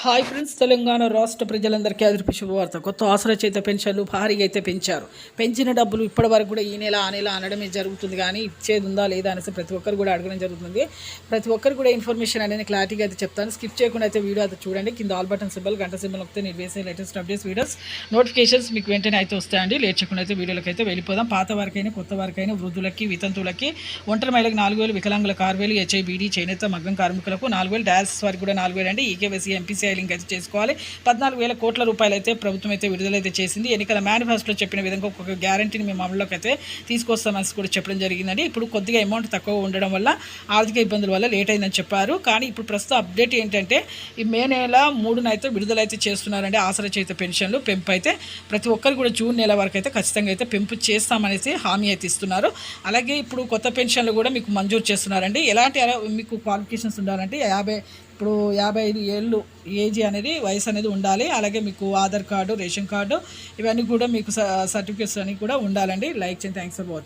Hi friends, Telangana రాష్ట్ర ప్రజలందరికీ అదృపి శుభవార్త. కొత్త ఆసరా చేత పెన్షన్లు భారీగా అయితే పెంచారు. పెంచిన డబ్బులు ఇప్పటి వరకు కూడా ఈ నెల ఆ నెల అనడమే జరుగుతుంది, కానీ ఇచ్చేది ఉందా లేదా అనేసి ప్రతి ఒక్కరు కూడా అడగడం జరుగుతుంది. ప్రతి ఒక్కరు కూడా ఇన్ఫర్మేషన్ అనేది క్లారిటీగా అయితే చెప్తాను. స్కిప్ చేయకుండా అయితే వీడియో అయితే చూడండి. కింద ఆల్ బటన్ సింబల్, గంట సింబల్ వస్తే నేను వేసే లేటెస్ట్ అప్డేట్స్ వీడియోస్ నోటిఫికేషన్స్ మీకు వెంటనే అయితే వస్తాయండి. లేట్ చేయకుండా అయితే వీడియోలకి అయితే వెళ్ళిపోదాం. పాత వారికైనా కొత్త వారికైనా, వృద్ధులకి, వితంతువులకి, ఒంటరి మహిళలకు 4,000, వికలాంగులకు 6,000, హెచ్ఐబీడీ, చేనేత, మగ్గం కార్మికులకు 4,000, డయాలసిస్ వారికి కూడా 4,000 అండి. ఈకేవైసీ, ఎంపీసీఐ లింక్ అయితే చేసుకోవాలి. 14,000 కోట్ల రూపాయలు అయితే ప్రభుత్వం అయితే విడుదలైతే చేసింది. ఎన్నికల మేనిఫెస్టోలో చెప్పిన విధంగా ఒక గ్యారంటీని మేము అమలులోకి అయితే తీసుకొస్తామని కూడా చెప్పడం జరిగిందండి. ఇప్పుడు కొద్దిగా అమౌంట్ తక్కువ ఉండడం వల్ల, ఆర్థిక ఇబ్బందుల వల్ల లేట్ అయిందని చెప్పారు. కానీ ఇప్పుడు ప్రస్తుతం అప్డేట్ ఏంటంటే, ఈ మే నెల 3న అయితే విడుదలైతే చేస్తున్నారండి. ఆసరా చేత పెన్షన్లు పెంపు అయితే ప్రతి ఒక్కరు కూడా జూన్ నెల వరకు అయితే ఖచ్చితంగా అయితే పెంపు చేస్తామనేసి హామీ అయితే ఇస్తున్నారు. అలాగే ఇప్పుడు కొత్త పెన్షన్లు కూడా మీకు మంజూరు చేస్తున్నారండి. ఎలాంటి మీకు క్వాలిఫికేషన్స్ ఉండాలంటే 55 ఏళ్ళు ఏజీ అనేది, వయసు అనేది ఉండాలి. అలాగే మీకు ఆధార్ కార్డు, రేషన్ కార్డు, ఇవన్నీ కూడా మీకు సర్టిఫికేట్స్ అన్నీ కూడా ఉండాలండి. లైక్ చేయండి. Thanks for watching.